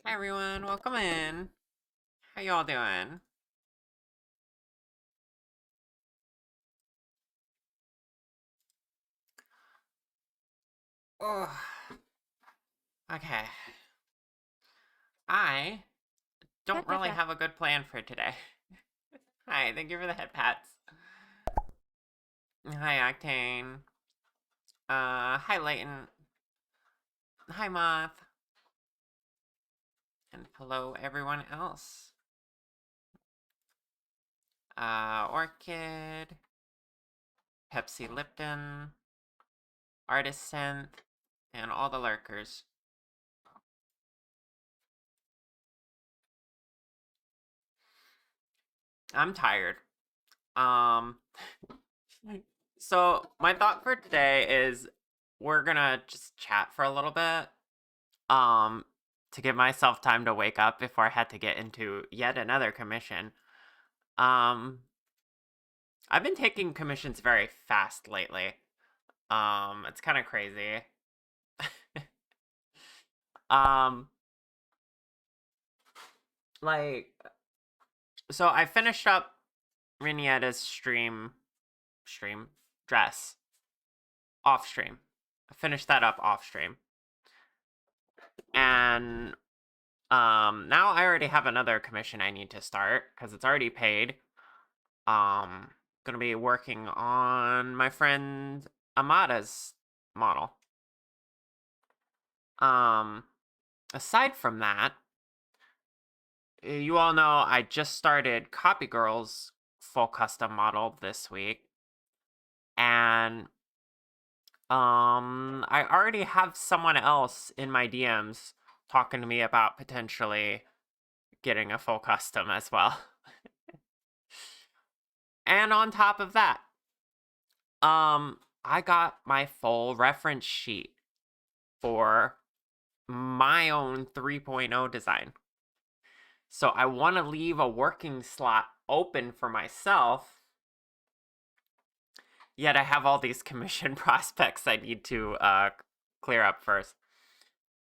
Hi everyone, welcome in. How y'all doing? Oh, okay. I don't really have a good plan for today. Hi, thank you for the head pats. Hi Octane. Hi Leighton. Hi Moth. And hello everyone else. Orchid. Pepsi Lipton. Artist Synth. And all the lurkers. I'm tired. Um, so my thought for today is we're gonna just chat for a little bit. Um, to give myself time to wake up before I had to get into yet another commission. Um, I've been taking commissions very fast lately. It's kind of crazy. um, like, so I finished up Rinietta's stream dress off stream. I finished that up off stream, and now I already have another commission I need to start because it's already paid. Gonna be working on my friend Amada's model. Um, Aside from that, you all know I just started Copy Girl's full custom model this week, and I already have someone else in my DMs talking to me about potentially getting a full custom as well. And on top of that, I got my full reference sheet for my own 3.0 design. So I want to leave a working slot open for myself. Yet I have all these commission prospects I need to clear up first.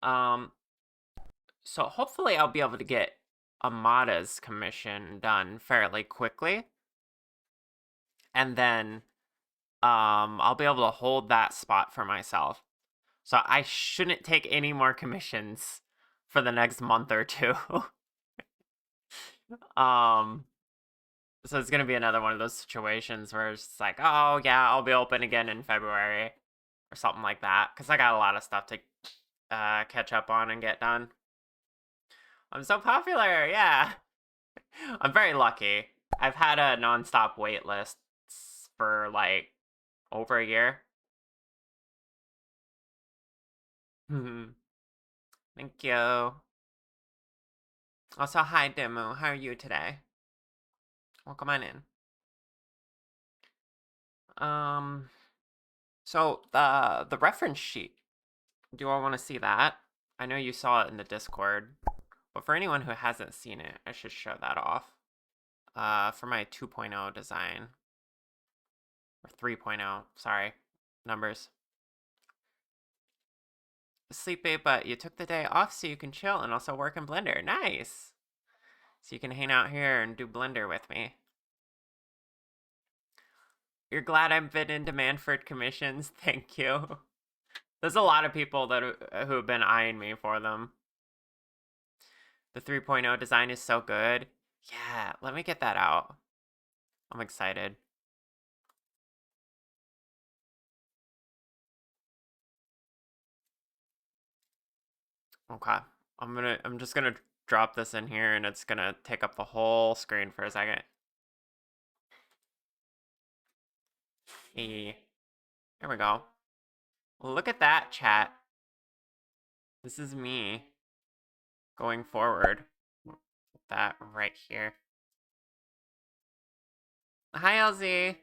So hopefully I'll be able to get Amada's commission done fairly quickly. And then I'll be able to hold that spot for myself. So I shouldn't take any more commissions for the next month or two. um so it's gonna be another one of those situations where it's like, oh yeah, I'll be open again in February or something like that, because I got a lot of stuff to catch up on and get done. I'm so popular, yeah. I'm very lucky. I've had a nonstop wait list for like over a year. Thank you. Also, hi Demu, how are you today? Welcome on in. Um, so the reference sheet. Do I want to see that? I know you saw it in the Discord, but for anyone who hasn't seen it, I should show that off. For my 2.0 design or 3.0, sorry, numbers. Sleepy, but you took the day off so you can chill and also work in Blender. Nice. So you can hang out here and do Blender with me. You're glad I've been in demand for commissions. Thank you. There's a lot of people that who have been eyeing me for them. The 3.0 design is so good. Yeah, let me get that out. I'm excited. Okay. I'm just gonna drop this in here and it's gonna take up the whole screen for a second. Here we go. Look at that, chat. This is me going forward. Put that right here. Hi, LZ.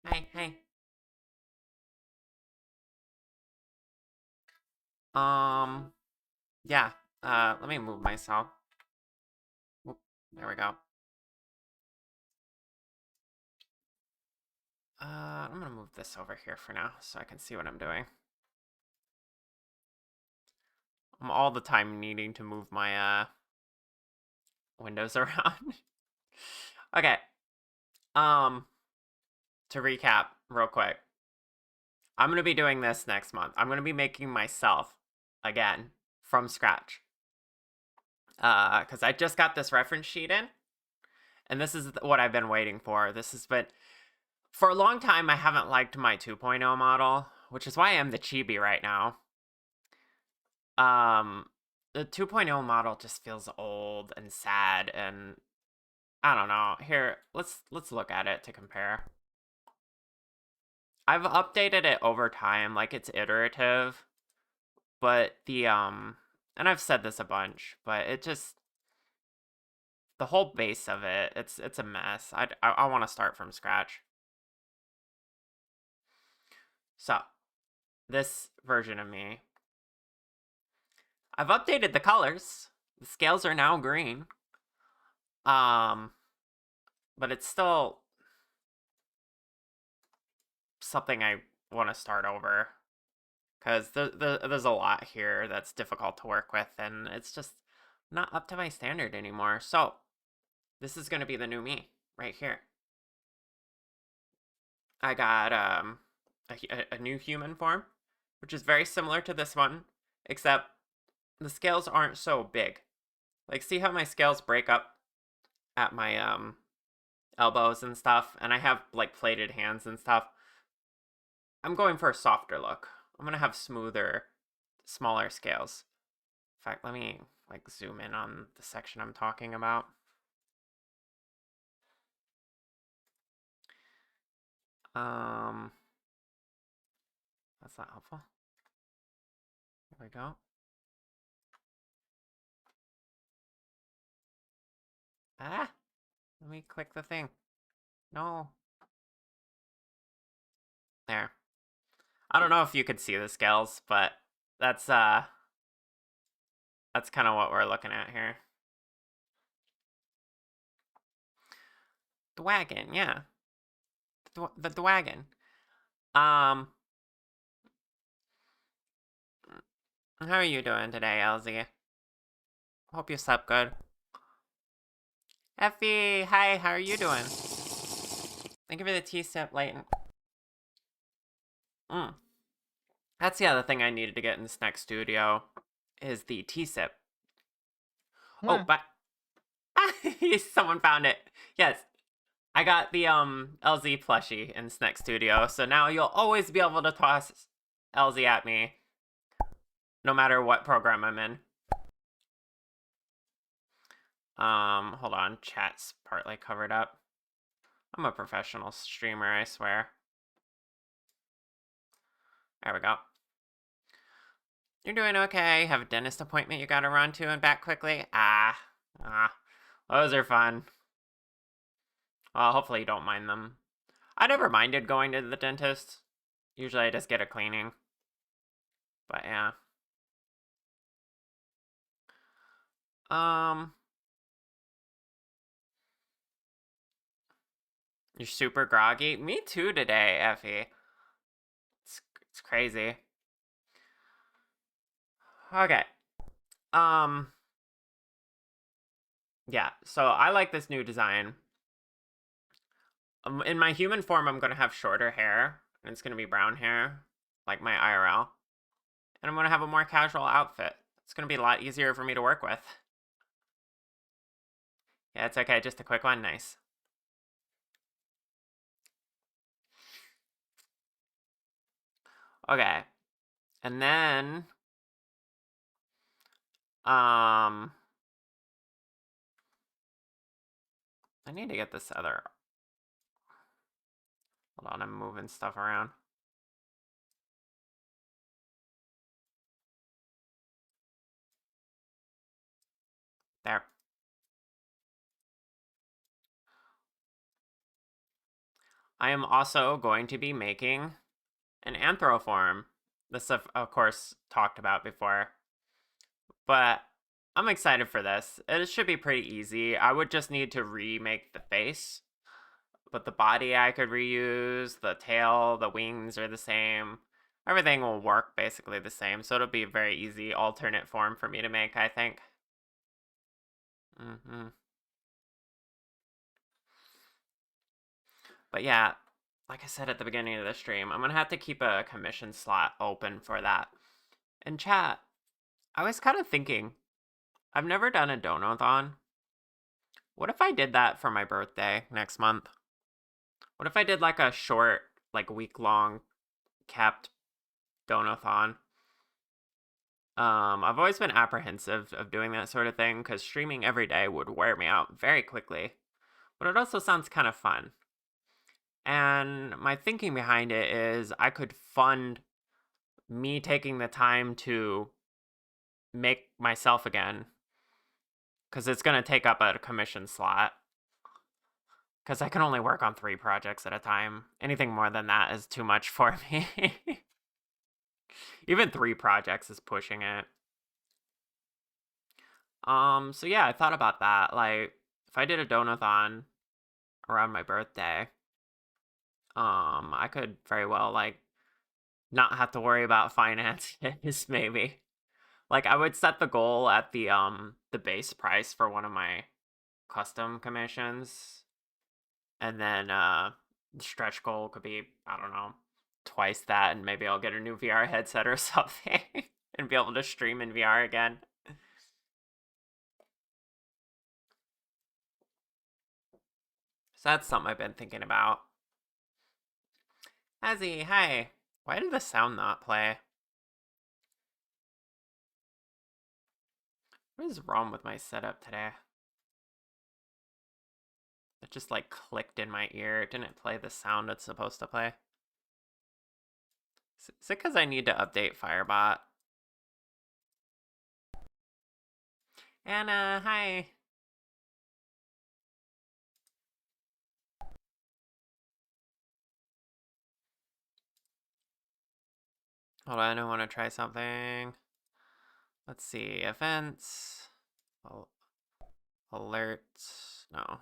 Hi. Yeah. Let me move myself. Oop, there we go. I'm gonna move this over here for now so I can see what I'm doing. I'm all the time needing to move my windows around. Okay. To recap real quick. I'm going to be doing this next month. I'm going to be making myself again from scratch. Cuz I just got this reference sheet in, and this is what I've been waiting for. This has been for a long time. I haven't liked my 2.0 model, which is why I'm the chibi right now. The 2.0 model just feels old and sad, and I don't know. Here, let's look at it to compare. I've updated it over time, like it's iterative, but and I've said this a bunch, but it just the whole base of it, it's a mess. I want to start from scratch. So, this version of me, I've updated the colors. The scales are now green. But it's still something I want to start over because there's a lot here that's difficult to work with, and it's just not up to my standard anymore. So, this is going to be the new me right here. I got a new human form, which is very similar to this one, except the scales aren't so big. Like, see how my scales break up at my elbows and stuff, and I have like plated hands and stuff. I'm going for a softer look. I'm gonna have smoother, smaller scales. In fact, let me like zoom in on the section I'm talking about. That's not helpful. There we go. Ah, let me click the thing. No. There. I don't know if you could see the scales, but that's kind of what we're looking at here. The wagon, yeah. The wagon. How are you doing today, LZ? Hope you slept good. Effie, hi, how are you doing? Thank you for the tea sip, Layton. That's the other thing I needed to get in this next studio, is the tea sip. Oh, but someone found it. Yes, I got the LZ plushie in this next studio, so now you'll always be able to toss LZ at me, no matter what program I'm in. Hold on, chat's partly covered up. I'm a professional streamer, I swear. There we go. You're doing okay. Have a dentist appointment you gotta run to and back quickly? Those are fun. Well, hopefully you don't mind them. I never minded going to the dentist. Usually I just get a cleaning. But yeah. You're super groggy? Me too today, Effie. It's crazy. Okay. Yeah, so I like this new design. In my human form, I'm going to have shorter hair, and it's going to be brown hair, like my IRL. And I'm going to have a more casual outfit. It's going to be a lot easier for me to work with. Yeah, it's okay, just a quick one, nice. Okay, and then, I need to get this other, hold on, I'm moving stuff around. There. I am also going to be making an anthroform. This, of course, talked about before. But I'm excited for this. It should be pretty easy. I would just need to remake the face. But the body I could reuse, the tail, the wings are the same. Everything will work basically the same, so it'll be a very easy alternate form for me to make, I think. Mm-hmm. But yeah, like I said at the beginning of the stream, I'm gonna have to keep a commission slot open for that. And chat, I was kind of thinking, I've never done a donathon. What if I did that for my birthday next month? What if I did like a short, like week long capped donathon? I've always been apprehensive of doing that sort of thing because streaming every day would wear me out very quickly. But it also sounds kind of fun. And my thinking behind it is I could fund me taking the time to make myself again because it's going to take up a commission slot because I can only work on 3 projects at a time. Anything more than that is too much for me. Even 3 projects is pushing it. So yeah, I thought about that. Like, if I did a donathon around my birthday, I could very well like not have to worry about finances, maybe. Like I would set the goal at the base price for one of my custom commissions. And then the stretch goal could be, I don't know, twice that, and maybe I'll get a new VR headset or something and be able to stream in VR again. So that's something I've been thinking about. Azzy, hi. Why did the sound not play? What is wrong with my setup today? It just like clicked in my ear. It didn't play the sound it's supposed to play. Is it because I need to update Firebot? Anna, hi. Hold on, I want to try something. Let's see, events, alerts, no.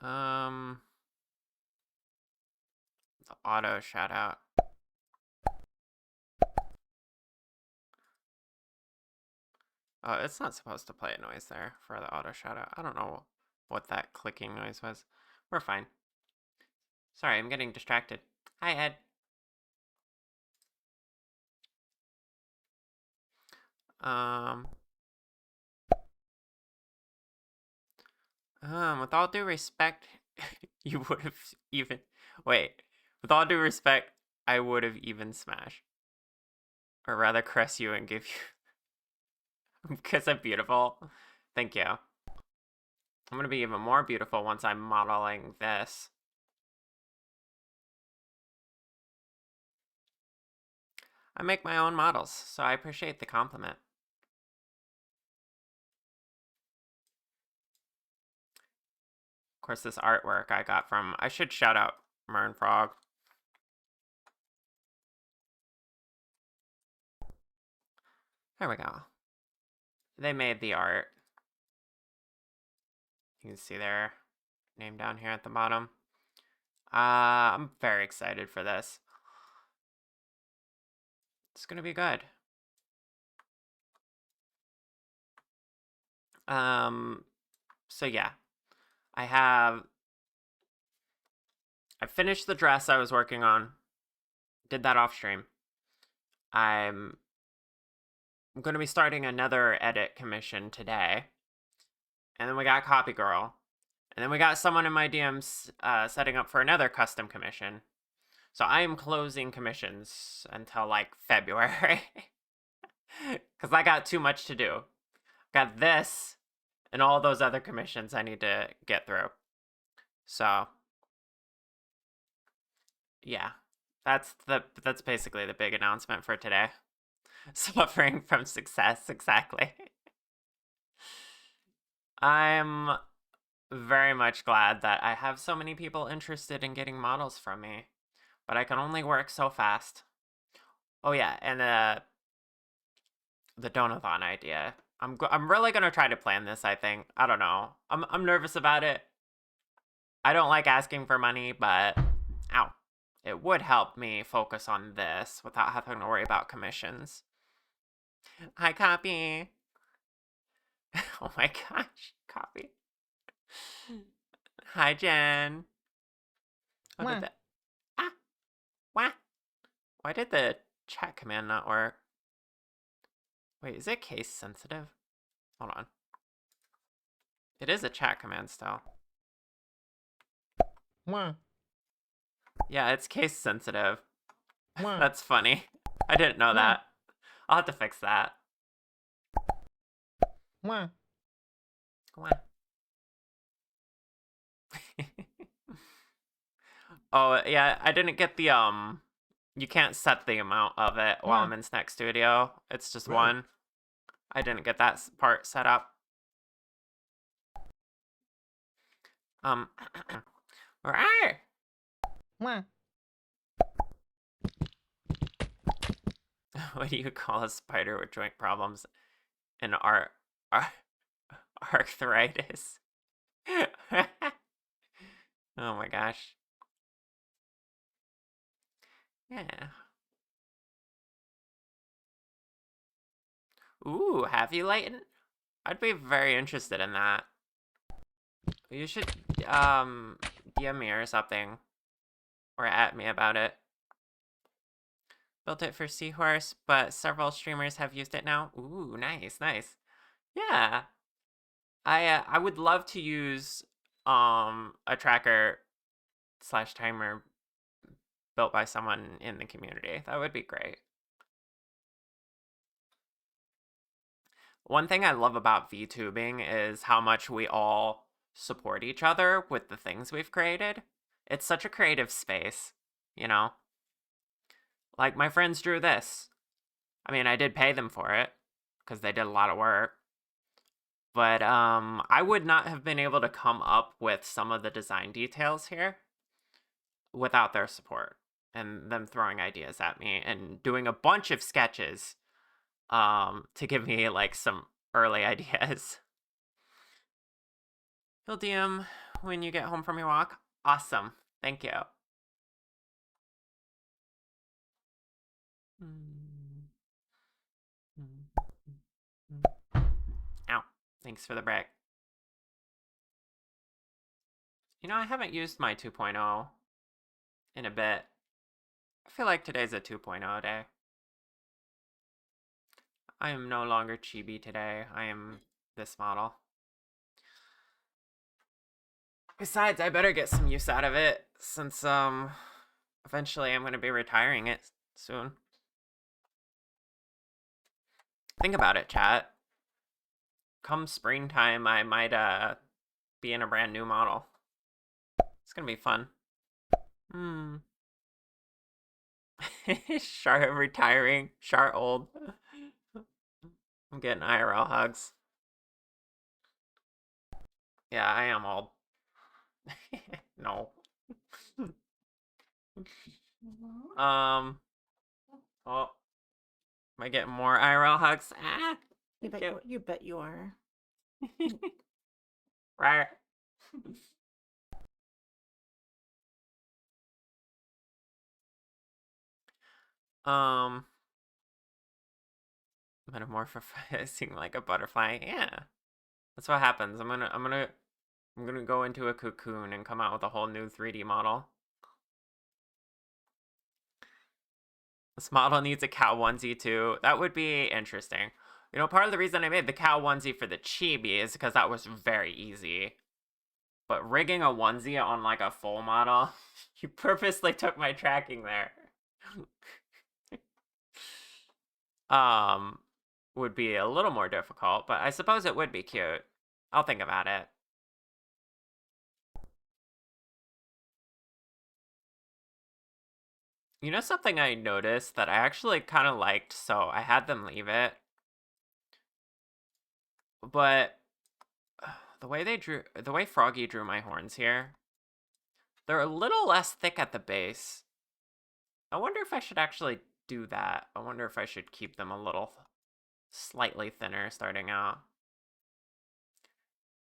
The auto shout out. Oh, it's not supposed to play a noise there for the auto shout out. I don't know what that clicking noise was. We're fine. Sorry, I'm getting distracted. Hi, Ed. With all due respect, you would have even. Wait. With all due respect, I would have even smashed. Or rather, caress you and give you. Because I'm beautiful. Thank you. I'm gonna be even more beautiful once I'm modeling this. I make my own models, so I appreciate the compliment. Of course, this artwork I got from. I should shout out Mern Frog. There we go. They made the art. You can see their name down here at the bottom. I'm very excited for this. It's gonna be good. So yeah, I finished the dress I was working on. Did that off stream. I'm going to be starting another edit commission today. And then we got Copy Girl. And then we got someone in my DMs setting up for another custom commission. So I am closing commissions until like February. Because I got too much to do. Got this and all those other commissions I need to get through. So yeah, that's basically the big announcement for today. Suffering from success, exactly. I'm very much glad that I have so many people interested in getting models from me, but I can only work so fast. Oh yeah, and the donathon idea. I'm really gonna try to plan this. I think. I don't know. I'm nervous about it, I don't like asking for money, but ow. It would help me focus on this without having to worry about commissions. Hi, Copy. Oh my gosh, Copy. Hi, Jen. Oh, did that? Ah, wah. Why did the chat command not work? Wait, is it case sensitive? Hold on. It is a chat command still. Wah. Yeah, it's case sensitive. Wah. That's funny. I didn't know that. I'll have to fix that. Wah. Wah. Oh, yeah, I didn't get the, you can't set the amount of it while I'm in Snack Studio. It's just one. I didn't get that part set up. Right. Wah. What do you call a spider with joint problems and arthritis? Oh my gosh. Yeah. Ooh, have you, Layton? I'd be very interested in that. You should, DM me or something. Or at me about it. Built it for Seahorse, but several streamers have used it now. Ooh, nice, nice. Yeah. I would love to use, a tracker slash timer built by someone in the community. That would be great. One thing I love about VTubing is how much we all support each other with the things we've created. It's such a creative space, you know? Like, my friends drew this. I mean, I did pay them for it, because they did a lot of work. But, I would not have been able to come up with some of the design details here without their support and them throwing ideas at me and doing a bunch of sketches to give me like some early ideas. You'll DM when you get home from your walk. Awesome. Thank you. Ow. Thanks for the break. You know, I haven't used my 2.0 in a bit. I feel like today's a 2.0 day. I am no longer chibi today. I am this model. Besides, I better get some use out of it since eventually I'm going to be retiring it soon. Think about it, chat. Come springtime, I might be in a brand new model. It's going to be fun. Char retiring. Char old. I'm getting IRL hugs. Yeah, I am old. No. Oh, am I getting more IRL hugs? Ah, You bet you are. right. Metamorphosing like a butterfly. Yeah, that's what happens. I'm gonna go into a cocoon and come out with a whole new 3D model. This model needs a cow onesie too. That would be interesting. You know, part of the reason I made the cow onesie for the chibi is because that was very easy. But rigging a onesie on like a full model, you purposely took my tracking there. Would be a little more difficult, but I suppose it would be cute. I'll think about it. You know something I noticed that I actually kind of liked, so I had them leave it. But the way Froggy drew my horns here, they're a little less thick at the base. I wonder if I should actually do that. I wonder if I should keep them a little slightly thinner starting out.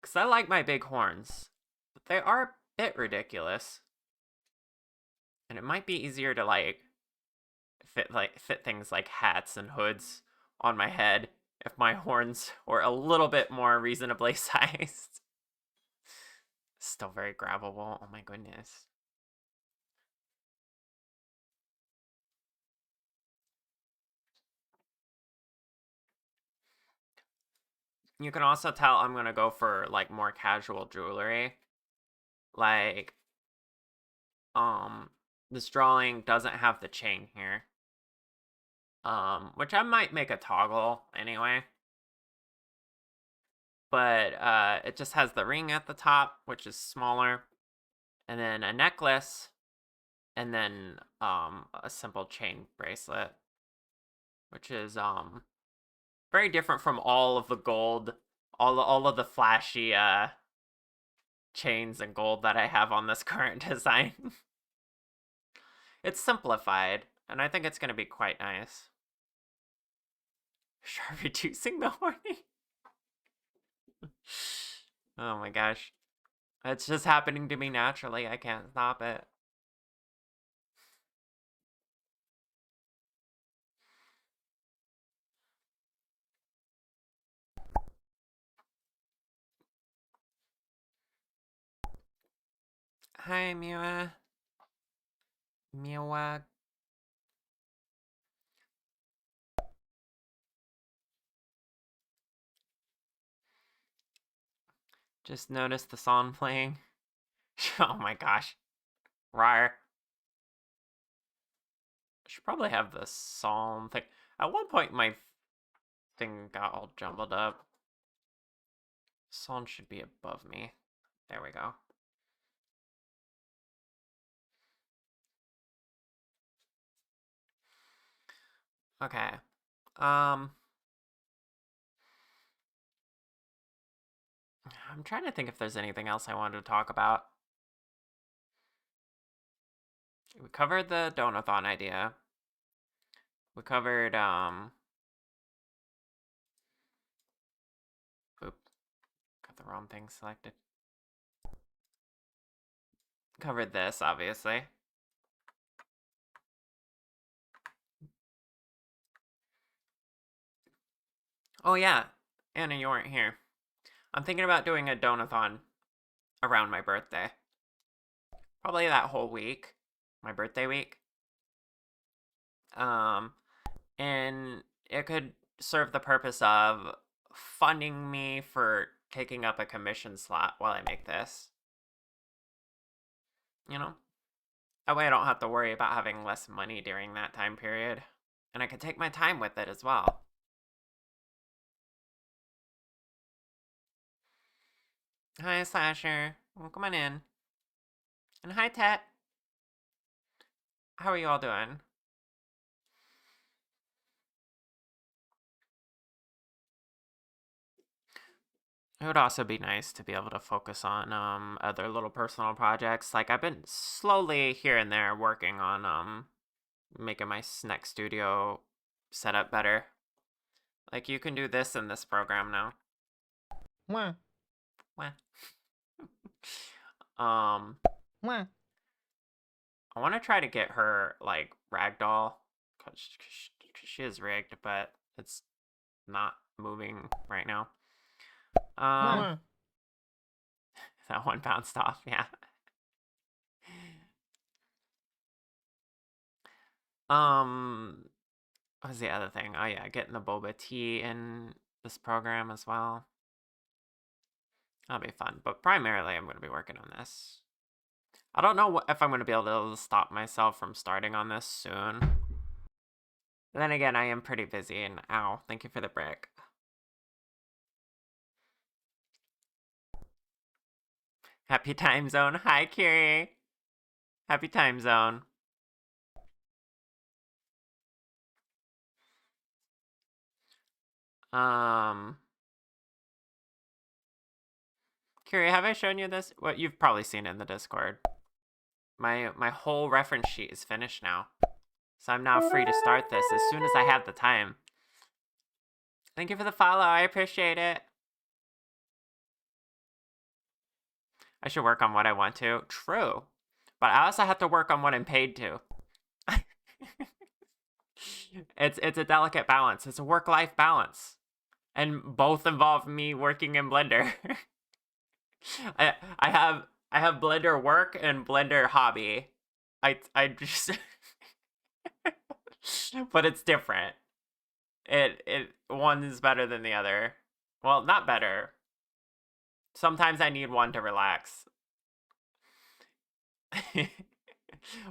Because I like my big horns, but they are bit ridiculous. And it might be easier to like fit things like hats and hoods on my head if my horns were a little bit more reasonably sized. Still very grabbable. Oh my goodness. You can also tell I'm gonna go for like more casual jewelry. Like, this drawing doesn't have the chain here. Which I might make a toggle anyway. But it just has the ring at the top, which is smaller, and then a necklace, and then a simple chain bracelet, which is very different from all of the gold, all of the flashy chains and gold that I have on this current design. It's simplified, and I think it's going to be quite nice. Char reducing the horny. Oh my gosh. It's just happening to me naturally. I can't stop it. Hi, Miwa. Miwa. Just noticed the song playing. Oh my gosh. Rar. I should probably have the psalm thing. At one point, my thing got all jumbled up. Psalm should be above me. There we go. Okay. I'm trying to think if there's anything else I wanted to talk about. We covered the donathon idea. We covered, oop, got the wrong thing selected. Covered this, obviously. Oh yeah, Anna, you weren't here. I'm thinking about doing a donathon around my birthday. Probably that whole week, my birthday week. And it could serve the purpose of funding me for taking up a commission slot while I make this. You know? That way I don't have to worry about having less money during that time period. And I can take my time with it as well. Hi, Slasher. Well, come on in. And hi, Tet. How are you all doing? It would also be nice to be able to focus on other little personal projects. Like I've been slowly here and there working on making my next studio setup better. Like you can do this in this program now. Wah, Wah. wah. I want to try to get her like ragdoll, cause she is rigged, but it's not moving right now. Wah. That one bounced off. Yeah. What was the other thing? Oh yeah, getting the boba tea in this program as well. That'll be fun. But primarily, I'm going to be working on this. I don't know if I'm going to be able to stop myself from starting on this soon. Then again, I am pretty busy, and ow, thank you for the brick. Happy time zone. Hi, Kiri. Happy time zone. Kiri, have I shown you this? Well, you've probably seen it in the Discord. My whole reference sheet is finished now. So I'm now free to start this as soon as I have the time. Thank you for the follow. I appreciate it. I should work on what I want to. True. But I also have to work on what I'm paid to. It's a delicate balance. It's a work-life balance. And both involve me working in Blender. I have Blender work and Blender hobby. I just but it's different. It one is better than the other. Well, not better. Sometimes I need one to relax.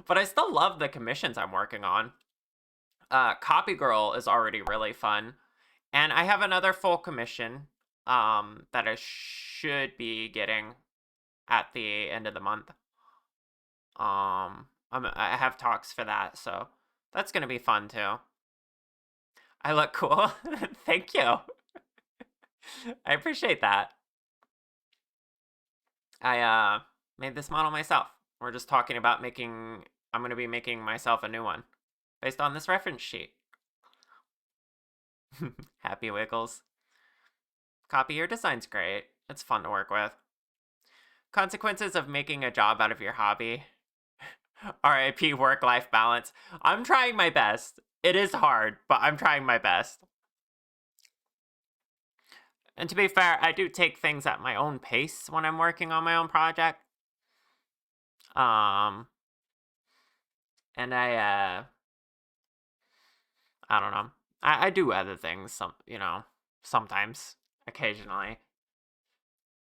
But I still love the commissions I'm working on. Copy Girl is already really fun. And I have another full commission that I should be getting at the end of the month. I have talks for that, so that's gonna be fun too. I look cool. Thank you. I appreciate that. I made this model myself. We're just talking about I'm gonna be making myself a new one based on this reference sheet. Happy Wiggles. Copy your design's great. It's fun to work with. Consequences of making a job out of your hobby. RIP work-life balance. I'm trying my best. It is hard, but I'm trying my best. And to be fair, I do take things at my own pace when I'm working on my own project. And I don't know. I do other things, sometimes, occasionally.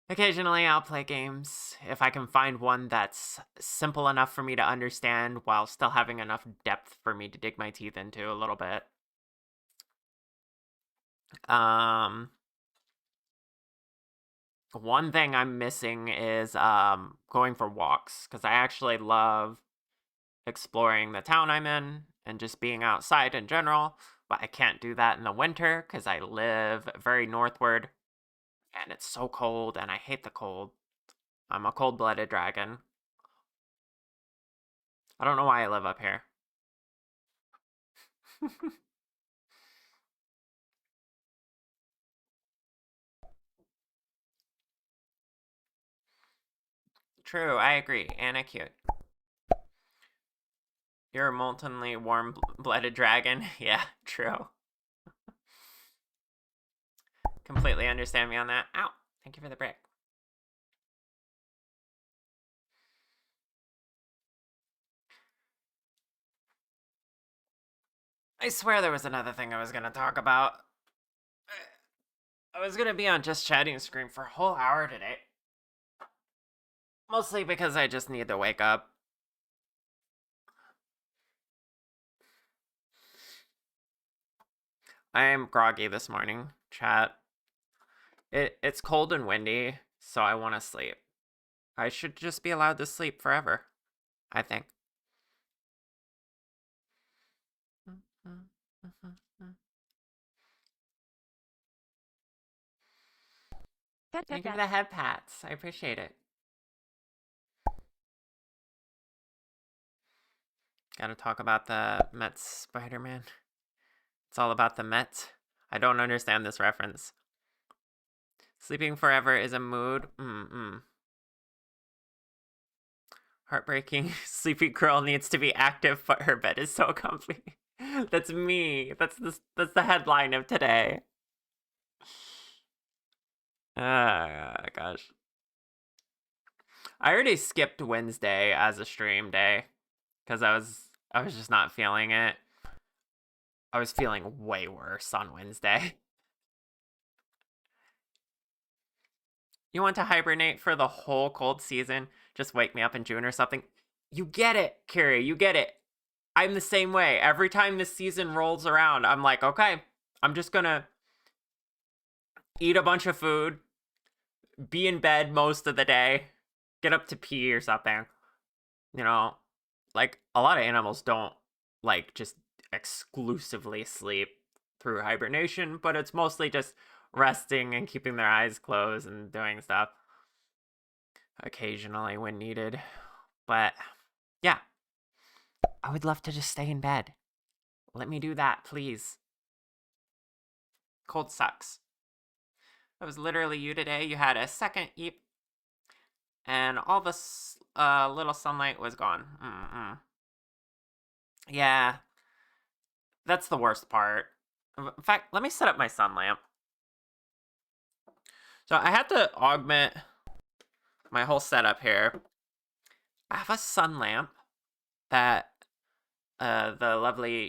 Occasionally, I'll play games if I can find one that's simple enough for me to understand while still having enough depth for me to dig my teeth into a little bit. One thing I'm missing is going for walks, because I actually love exploring the town I'm in and just being outside in general, but I can't do that in the winter because I live very northward and it's so cold and I hate the cold. I'm a cold-blooded dragon. I don't know why I live up here. True, I agree. Anna cute. You're a moltenly warm-blooded dragon. Yeah, true. Completely understand me on that. Ow! Thank you for the brick. I swear there was another thing I was gonna talk about. I was gonna be on just chatting screen for a whole hour today. Mostly because I just need to wake up. I am groggy this morning, chat. It's cold and windy, so I want to sleep. I should just be allowed to sleep forever, I think. Thank you for the head pats. I appreciate it. Gotta talk about the Met Spider-Man. It's all about the Met. I don't understand this reference. Sleeping forever is a mood. Heartbreaking. Sleepy girl needs to be active, but her bed is so comfy. That's me. That's the headline of today. Gosh. I already skipped Wednesday as a stream day because I was just not feeling it. I was feeling way worse on Wednesday. You want to hibernate for the whole cold season? Just wake me up in June or something. You get it, Carrie. You get it. I'm the same way. Every time this season rolls around, I'm like, okay, I'm just gonna eat a bunch of food, be in bed most of the day, get up to pee or something. You know, like a lot of animals don't like just exclusively sleep through hibernation, but it's mostly just resting and keeping their eyes closed and doing stuff occasionally when needed. But yeah, I would love to just stay in bed. Let me do that, please. Cold sucks. That was literally you today. You had a second. and all the little sunlight was gone. Yeah, that's the worst part. In fact, let me set up my sun lamp. So I had to augment my whole setup here. I have a sun lamp that the lovely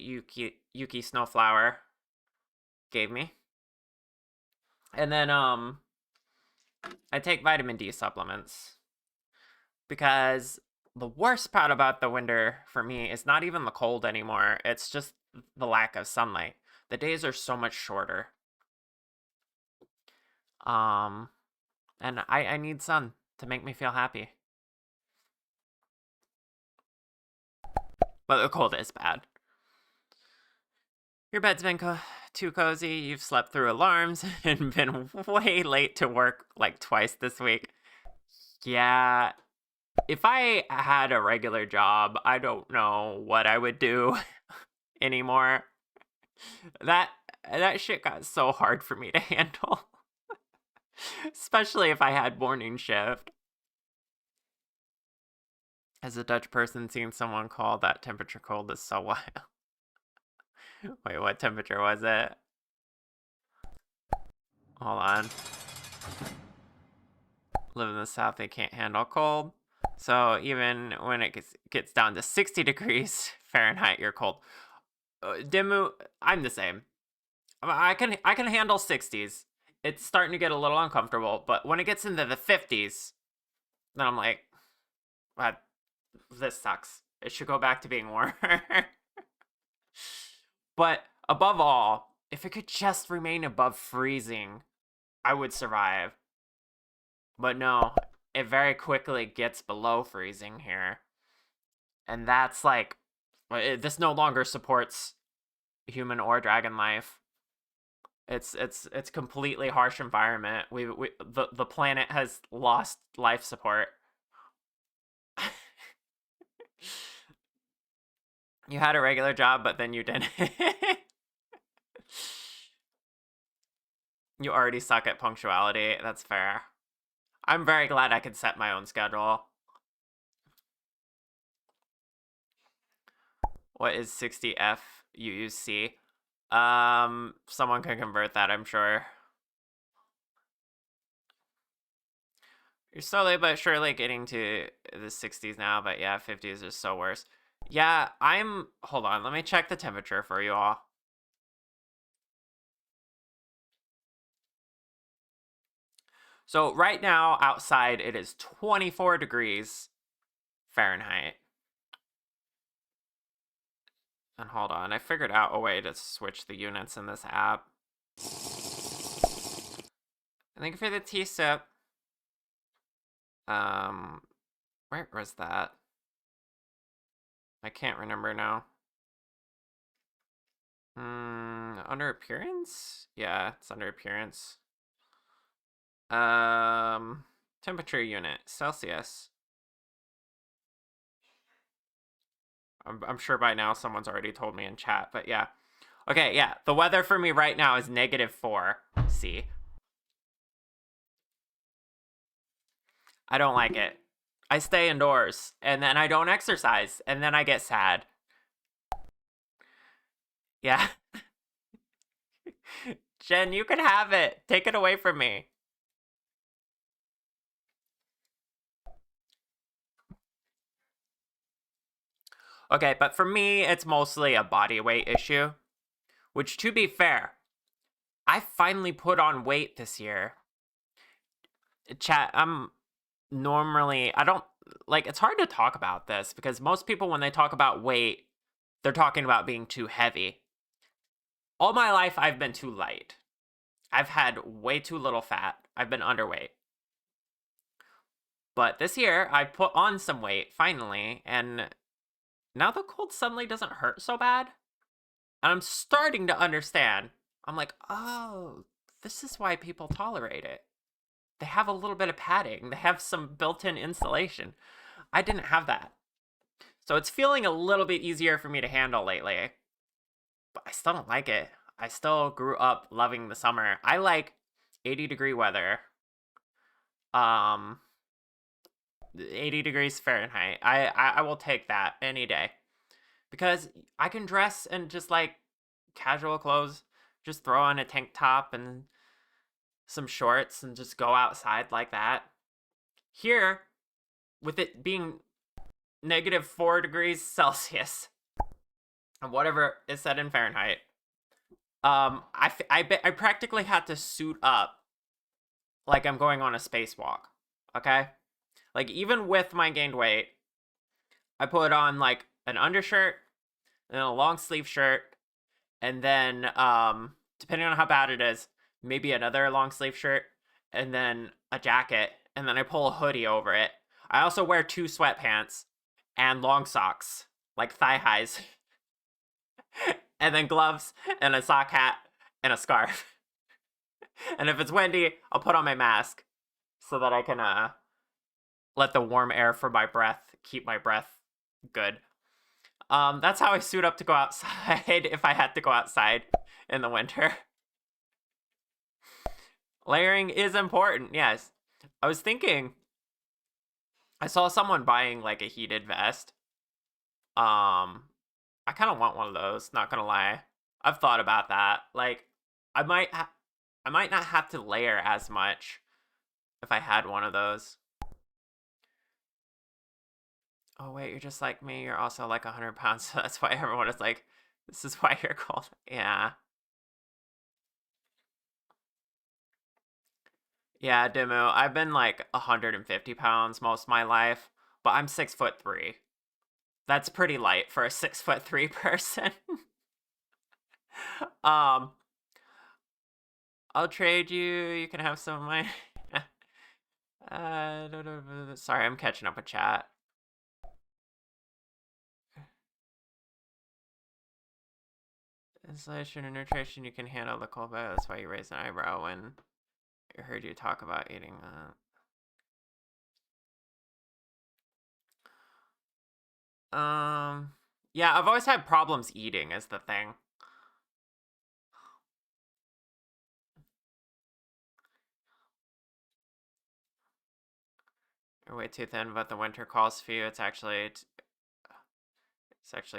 Yuki Snowflower gave me. And then I take vitamin D supplements because the worst part about the winter for me is not even the cold anymore. It's just the lack of sunlight. The days are so much shorter. And I need sun to make me feel happy. But the cold is bad. Your bed's been too cozy. You've slept through alarms and been way late to work like twice this week. Yeah, if I had a regular job, I don't know what I would do anymore. That shit got so hard for me to handle. Especially if I had morning shift. As a Dutch person, seeing someone call that temperature cold is so wild. Wait, what temperature was it? Hold on. Live in the south, they can't handle cold. So even when it gets down to 60 degrees Fahrenheit, you're cold. Dimmu, I'm the same. I can handle 60s. It's starting to get a little uncomfortable, but when it gets into the 50s, then I'm like, what? This sucks. It should go back to being warmer. But above all, if it could just remain above freezing, I would survive. But no, it very quickly gets below freezing here. And that's like, this no longer supports human or dragon life. It's completely harsh environment. The planet has lost life support. You had a regular job, but then you didn't. You already suck at punctuality. That's fair. I'm very glad I could set my own schedule. What is 60F UUC? Someone can convert that, I'm sure. You're slowly but surely getting to the 60s now, but yeah, 50s is so worse. Yeah, hold on, let me check the temperature for you all. So right now, outside, it is 24 degrees Fahrenheit. And hold on, I figured out a way to switch the units in this app. Thank you for the tea sip. Where was that? I can't remember now. Under appearance? Yeah, it's under appearance. Temperature unit, Celsius. I'm sure by now someone's already told me in chat, but yeah. Okay, yeah, the weather for me right now is -4 C. I don't like it. I stay indoors, and then I don't exercise, and then I get sad. Yeah. Jen, you can have it. Take it away from me. Okay, but for me, it's mostly a body weight issue. Which, to be fair, I finally put on weight this year. Chat, normally, I don't, like, it's hard to talk about this because most people, when they talk about weight, they're talking about being too heavy. All my life, I've been too light. I've had way too little fat. I've been underweight. But this year, I put on some weight, finally, and now the cold suddenly doesn't hurt so bad. And I'm starting to understand. I'm like, oh, this is why people tolerate it. They have a little bit of padding. They have some built-in insulation. I didn't have that. So it's feeling a little bit easier for me to handle lately. But I still don't like it. I still grew up loving the summer. I like 80-degree weather. 80 degrees Fahrenheit. I will take that any day. Because I can dress in just like casual clothes, just throw on a tank top and some shorts and just go outside like that. Here, with it being -4 degrees Celsius, and whatever is said in Fahrenheit, I practically had to suit up like I'm going on a spacewalk. Okay, like even with my gained weight, I put on like an undershirt and a long sleeve shirt, and then depending on how bad it is, maybe another long sleeve shirt, and then a jacket, and then I pull a hoodie over it. I also wear 2 sweatpants and long socks, like thigh highs, and then gloves and a sock hat and a scarf. And if it's windy, I'll put on my mask so that I can let the warm air from my breath keep my breath good. That's how I suit up to go outside if I had to go outside in the winter. Layering is important, yes. I was thinking, I saw someone buying like a heated vest. I kind of want one of those, not gonna lie. I've thought about that. Like, I might not have to layer as much if I had one of those. Oh wait, you're just like me. You're also like 100 pounds, so that's why everyone is like, this is why you're cold. Yeah. Yeah, Dimu. I've been like 150 pounds most of my life, but I'm 6'3". That's pretty light for a 6'3" person. um, I'll trade you. You can have some of my. Sorry, I'm catching up with chat. Insulation and nutrition, you can handle the cold, but that's why you raised an eyebrow when I heard you talk about eating that. Yeah, I've always had problems eating is the thing. You're way too thin, but the winter calls for you. It's actually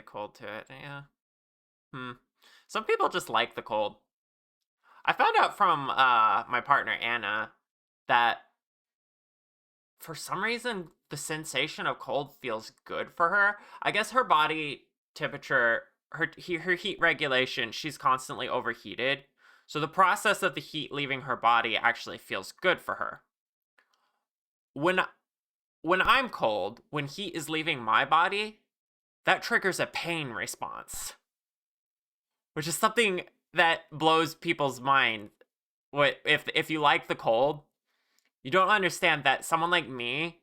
cold to it. Yeah. Some people just like the cold. I found out from my partner Anna that for some reason the sensation of cold feels good for her. I guess her body temperature, her heat regulation, she's constantly overheated. So the process of the heat leaving her body actually feels good for her. When I'm cold, when heat is leaving my body, that triggers a pain response, which is something that blows people's mind. What if you like the cold, you don't understand that someone like me,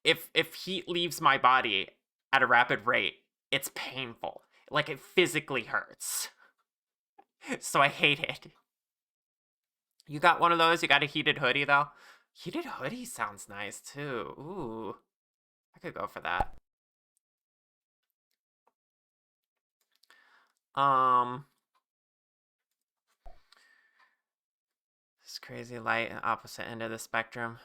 if heat leaves my body at a rapid rate, it's painful. Like it physically hurts. So I hate it. You got one of those? You got a heated hoodie though? Heated hoodie sounds nice too. Ooh. I could go for that. This crazy light and opposite end of the spectrum.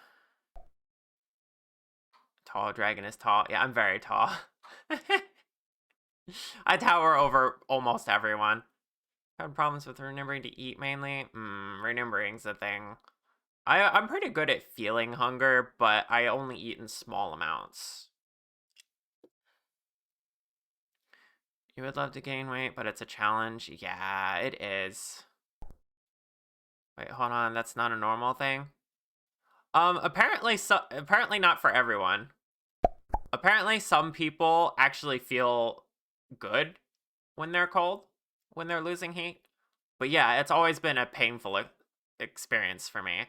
Tall dragon is tall. Yeah, I'm very tall. I tower over almost everyone. Had problems with remembering to eat mainly. Remembering's a thing. I'm pretty good at feeling hunger, but I only eat in small amounts. You would love to gain weight, but it's a challenge. Yeah, it is. Wait, hold on. That's not a normal thing. Apparently not for everyone. Apparently some people actually feel good when they're cold, when they're losing heat. But yeah, it's always been a painful experience for me.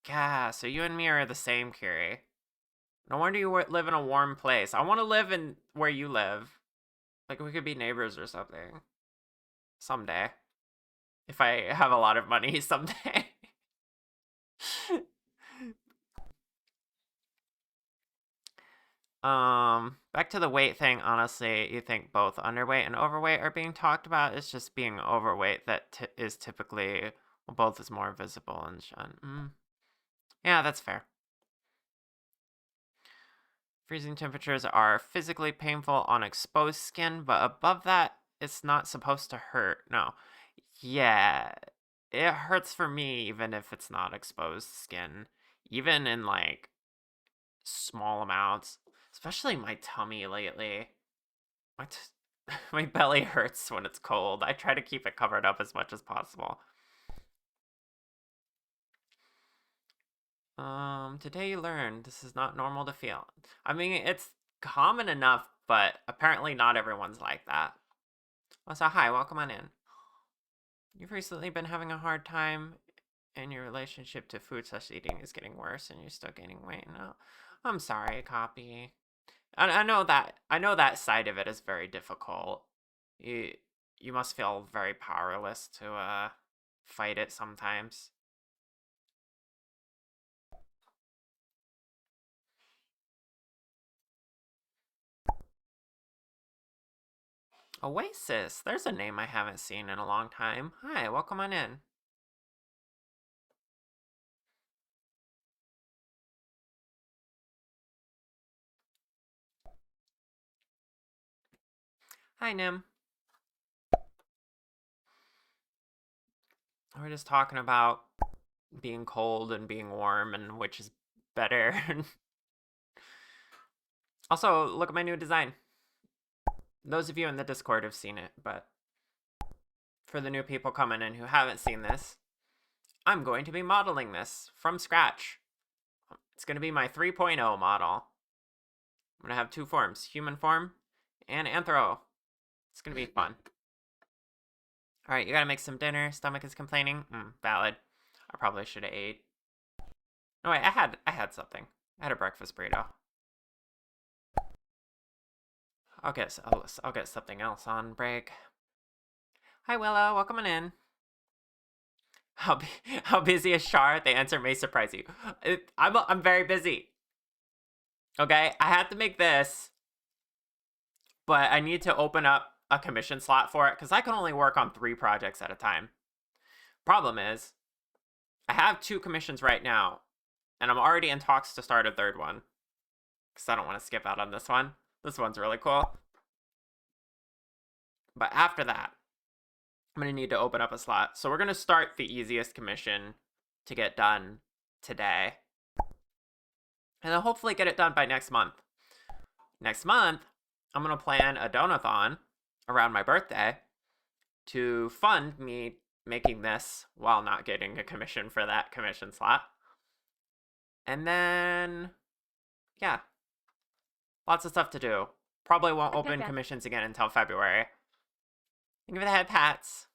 Yeah, so you and me are the same, Kiri. No wonder you live in a warm place. I want to live in where you live. Like, we could be neighbors or something. Someday. If I have a lot of money someday. Back to the weight thing, honestly, you think both underweight and overweight are being talked about? It's just being overweight that is typically, well, both is more visible and shown. Yeah, that's fair. Freezing temperatures are physically painful on exposed skin, but above that, it's not supposed to hurt. No. Yeah, it hurts for me even if it's not exposed skin. Even in like small amounts, especially my tummy lately. My belly hurts when it's cold. I try to keep it covered up as much as possible. Today you learned this is not normal to feel. I mean, it's common enough, but apparently not everyone's like that. Oh, so hi, welcome on in. You've recently been having a hard time, and your relationship to food slash eating is getting worse, and you're still gaining weight. No, I'm sorry, copy. I know that side of it is very difficult. You you must feel very powerless to fight it sometimes. Oasis, there's a name I haven't seen in a long time. Hi, welcome on in. Hi, Nim. We're just talking about being cold and being warm and which is better. Also, look at my new design. Those of you in the Discord have seen it, but for the new people coming in who haven't seen this, I'm going to be modeling this from scratch. It's going to be my 3.0 model. I'm going to have two forms, human form and anthro. It's going to be fun. All right, you got to make some dinner. Stomach is complaining. Valid. I probably should have ate. No, wait, I had something. I had a breakfast burrito. I'll get something else on break. Hi, Willow. Welcome on in. How busy is Char? The answer may surprise you. I'm very busy. Okay, I had to make this, but I need to open up a commission slot for it because I can only work on 3 projects at a time. Problem is, I have 2 commissions right now, and I'm already in talks to start a 3rd one because I don't want to skip out on this one. This one's really cool. But after that, I'm going to need to open up a slot. So we're going to start the easiest commission to get done today. And then hopefully get it done by next month. Next month, I'm going to plan a donathon around my birthday to fund me making this while not getting a commission for that commission slot. And then, yeah, lots of stuff to do. Probably won't open commissions again until February. Thank you for the head pats.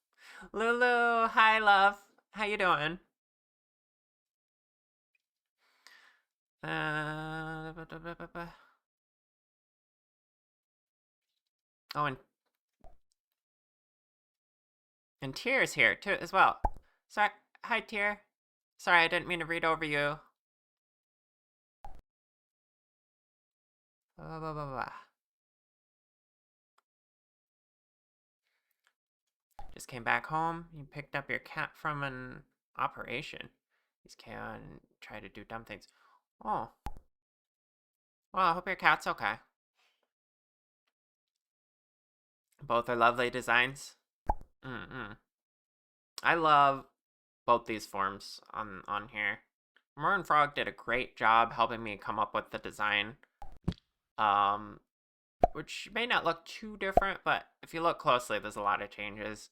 Lulu, hi, love. How you doing? Oh, and Tier's here too as well. Sorry, hi Tier. Sorry, I didn't mean to read over you. Blah, blah, blah, blah. Just came back home. You picked up your cat from an operation. These can try to do dumb things. Oh. Well, I hope your cat's okay. Both are lovely designs. I love both these forms on here. Merman Frog did a great job helping me come up with the design. Which may not look too different, but if you look closely, there's a lot of changes.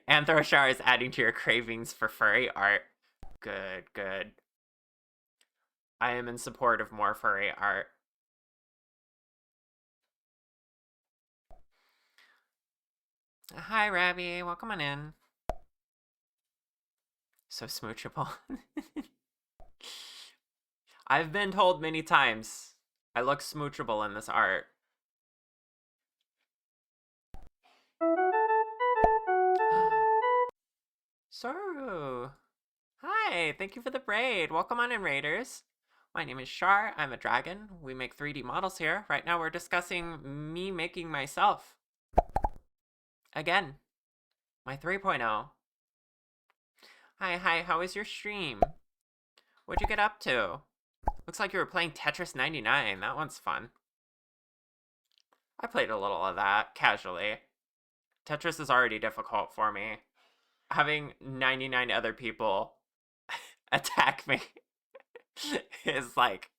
Anthroshar is adding to your cravings for furry art. Good, good. I am in support of more furry art. Hi, Rabby. Welcome on in. So smoochable. I've been told many times I look smoochable in this art. Soru. Hi, thank you for the braid. Welcome on in, Raiders. My name is Char. I'm a dragon. We make 3D models here. Right now we're discussing me making myself. Again, my 3.0. Hi, how was your stream? What'd you get up to? Looks like you were playing Tetris 99. That one's fun. I played a little of that, casually. Tetris is already difficult for me. Having 99 other people attack me is like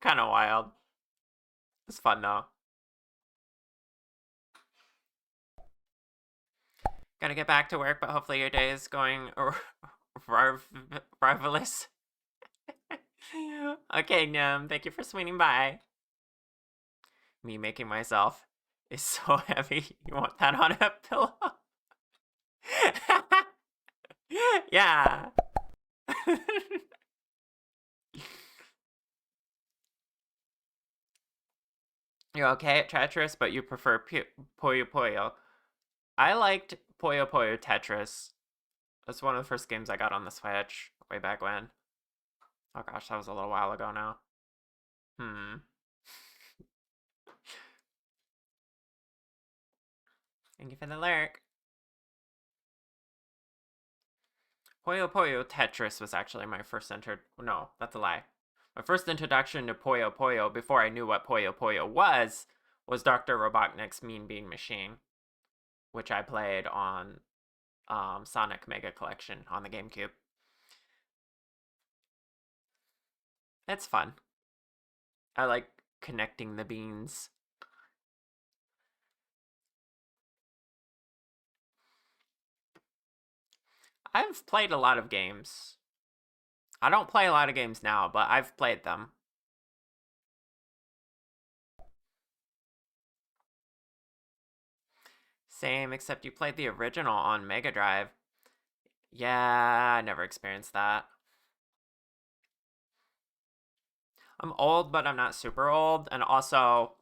kind of wild. It's fun though. Gotta get back to work, but hopefully your day is going marvelous. Okay, Num, thank you for swinging by. Me making myself is so heavy. You want that on a pillow? Yeah. You're okay at Tetris, but you prefer Puyo Puyo. I liked Puyo Puyo Tetris. That's one of the first games I got on the Switch way back when. Oh gosh, that was a little while ago now. Thank you for the lurk. Puyo Puyo Tetris was actually my first no, that's a lie. My first introduction to Puyo Puyo before I knew what Puyo Puyo was Dr. Robotnik's Mean Bean Machine, which I played on Sonic Mega Collection on the GameCube. It's fun. I like connecting the beans. I've played a lot of games. I don't play a lot of games now, but I've played them. Same, except you played the original on Mega Drive. Yeah, I never experienced that. I'm old, but I'm not super old, and also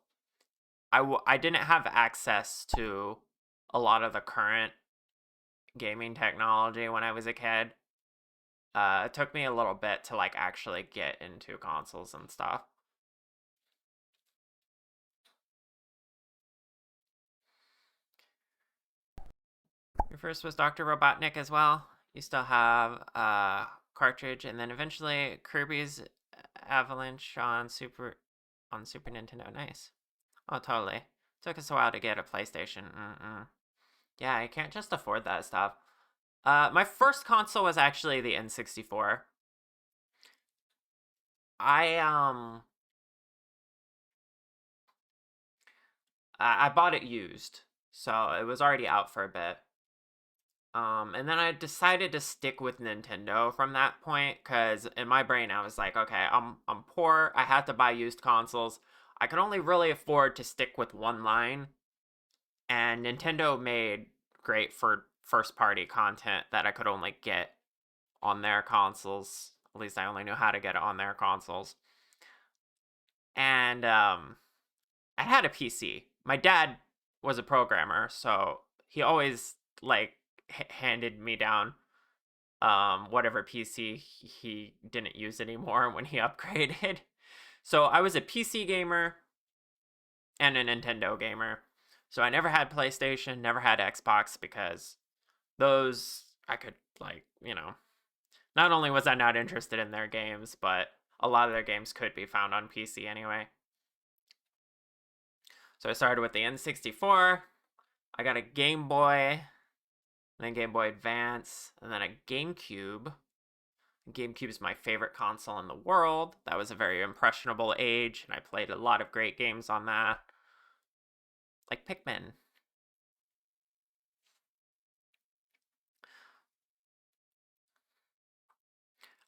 I didn't have access to a lot of the current gaming technology when I was a kid. It took me a little bit to like actually get into consoles and stuff. Your first was Dr. Robotnik as well. You still have cartridge, and then eventually Kirby's Avalanche on Super Nintendo. Nice. Oh, totally. Took us a while to get a PlayStation. Yeah, I can't just afford that stuff. My first console was actually the N64. I bought it used, so it was already out for a bit. And then I decided to stick with Nintendo from that point, because in my brain I was like, okay, I'm poor. I had to buy used consoles. I could only really afford to stick with one line, and Nintendo made great for first party content that I could only get on their consoles. At least I only knew how to get it on their consoles. And I had a PC. My dad was a programmer, so he always like handed me down whatever PC he didn't use anymore when he upgraded. So I was a PC gamer and a Nintendo gamer. So I never had PlayStation, never had Xbox, because those I could like, not only was I not interested in their games, but a lot of their games could be found on PC anyway. So I started with the N64. I got a Game Boy, then Game Boy Advance, and then a GameCube. GameCube is my favorite console in the world. That was a very impressionable age, and I played a lot of great games on that, like Pikmin.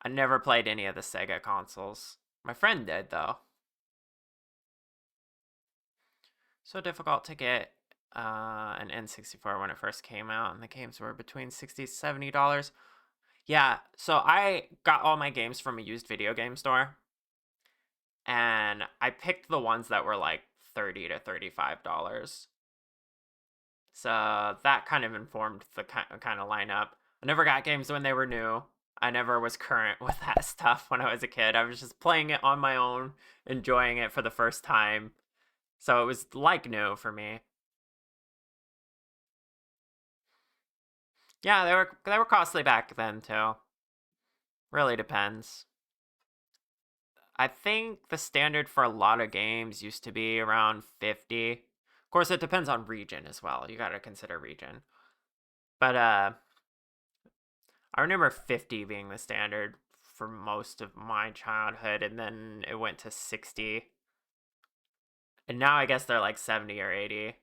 I never played any of the Sega consoles. My friend did, though. So difficult to get an N64 when it first came out, and the games were between $60 $70. Yeah, so I got all my games from a used video game store, and I picked the ones that were like $30 to $35. So that kind of informed the kind of lineup. I never got games when they were new. I never was current with that stuff when I was a kid. I was just playing it on my own, enjoying it for the first time. So it was like new for me. Yeah, they were costly back then too. Really depends. I think the standard for a lot of games used to be around 50. Of course, it depends on region as well. You got to consider region. But I remember 50 being the standard for most of my childhood, and then it went to 60. And now I guess they're like 70 or 80.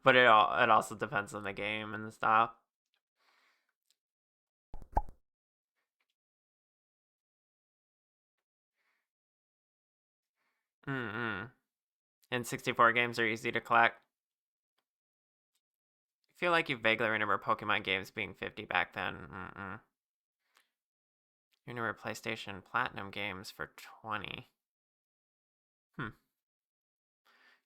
But it also depends on the game and stuff. Mm-mm. And 64 games are easy to collect. I feel like you vaguely remember Pokemon games being 50 back then. Mm-mm. You remember PlayStation Platinum games for 20. Hmm.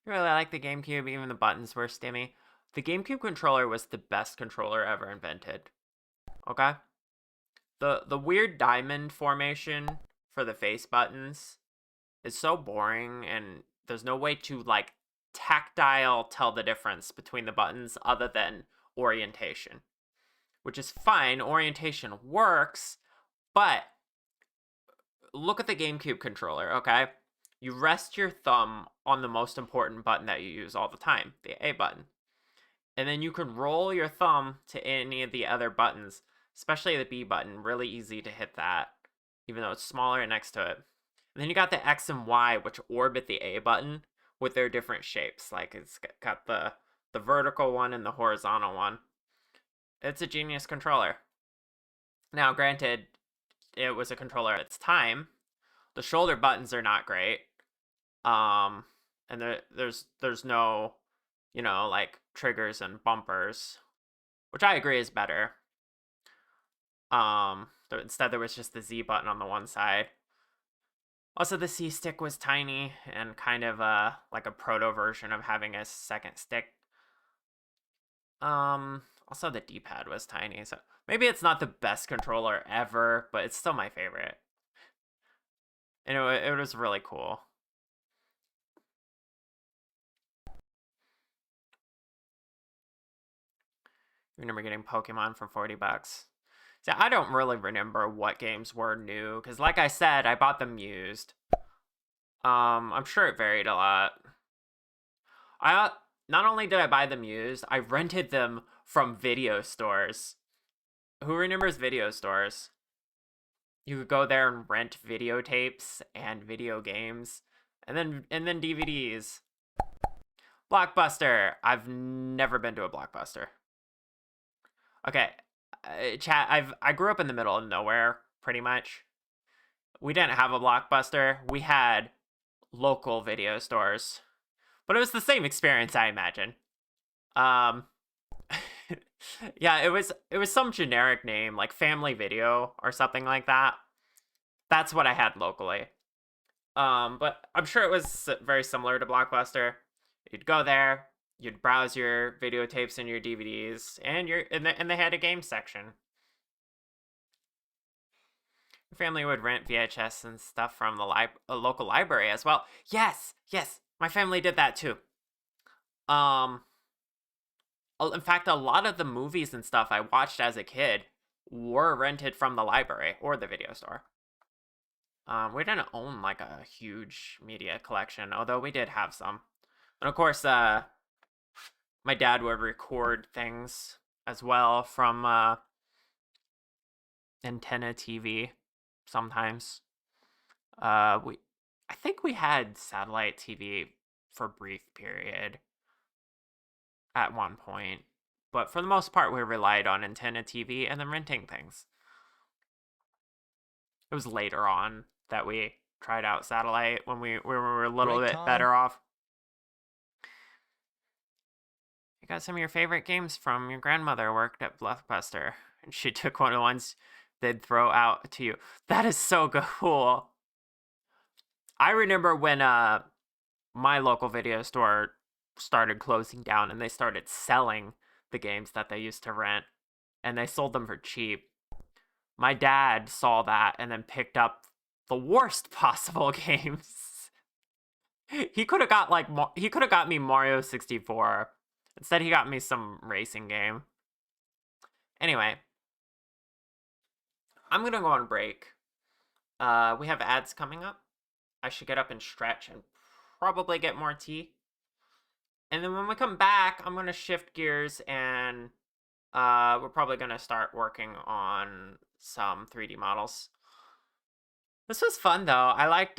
You really like the GameCube, even the buttons were stimmy. The GameCube controller was the best controller ever invented. Okay? The weird diamond formation for the face buttons is so boring, and there's no way to like tactile tell the difference between the buttons other than orientation, which is fine. Orientation works, but look at the GameCube controller, okay? You rest your thumb on the most important button that you use all the time, the A button. And then you can roll your thumb to any of the other buttons, especially the B button. Really easy to hit that, even though it's smaller next to it. And then you got the X and Y, which orbit the A button with their different shapes. Like it's got the vertical one and the horizontal one. It's a genius controller. Now, granted, it was a controller at its time. The shoulder buttons are not great. And there's no, like triggers and bumpers, which I agree is better. Instead there was just the Z button on the one side. Also, the C stick was tiny and kind of like a proto version of having a second stick. Also the D-pad was tiny, so maybe it's not the best controller ever, but it's still my favorite. And it was really cool. I remember getting Pokemon for $40. So I don't really remember what games were new, because like I said, I bought them used. I'm sure it varied a lot. Not only did I buy them used, I rented them from video stores. Who remembers video stores? You could go there and rent videotapes and video games, and then DVDs. Blockbuster. I've never been to a Blockbuster. Okay, chat. I grew up in the middle of nowhere, pretty much. We didn't have a Blockbuster. We had local video stores, but it was the same experience, I imagine. Um, yeah, it was some generic name like Family Video or something like that. That's what I had locally. But I'm sure it was very similar to Blockbuster. You'd go there, you'd browse your videotapes and your DVDs, and they had a game section. Your family would rent VHS and stuff from a local library as well. Yes, my family did that too. In fact, a lot of the movies and stuff I watched as a kid were rented from the library or the video store. We didn't own like a huge media collection, although we did have some. And of course, my dad would record things as well from antenna TV sometimes. I think we had satellite TV for a brief period at one point, but for the most part, we relied on antenna TV and then renting things. It was later on that we tried out satellite when we were a little Great bit time. better off. You got some of your favorite games from your grandmother worked at Blockbuster, and she took one of the ones they'd throw out to you. That is so cool. I remember when my local video store started closing down and they started selling the games that they used to rent, and they sold them for cheap. My dad saw that and then picked up the worst possible games. He could have got me Mario 64 Instead, he got me some racing game. Anyway, I'm gonna go on break. We have ads coming up. I should get up and stretch and probably get more tea. And then when we come back, I'm gonna shift gears and we're probably gonna start working on some 3D models. This was fun though. I liked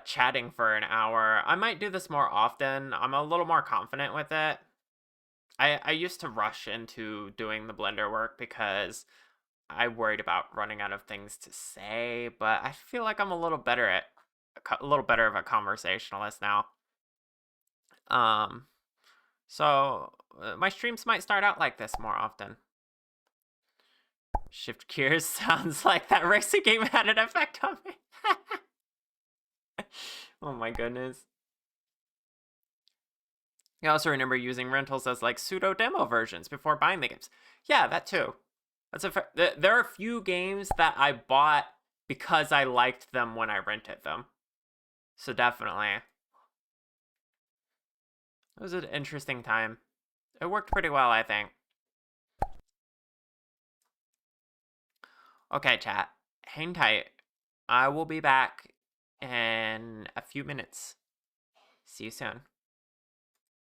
chatting for an hour. I might do this more often. I'm a little more confident with it. I used to rush into doing the Blender work because I worried about running out of things to say, but I feel like I'm a little better at a little better of a conversationalist now. So my streams might start out like this more often. Shift gears sounds like that racing game had an effect on me. Oh my goodness. I also remember using rentals as like pseudo demo versions before buying the games. Yeah, that too. There are a few games that I bought because I liked them when I rented them. So definitely. It was an interesting time. It worked pretty well, I think. Okay, chat. Hang tight. I will be back in a few minutes. See you soon.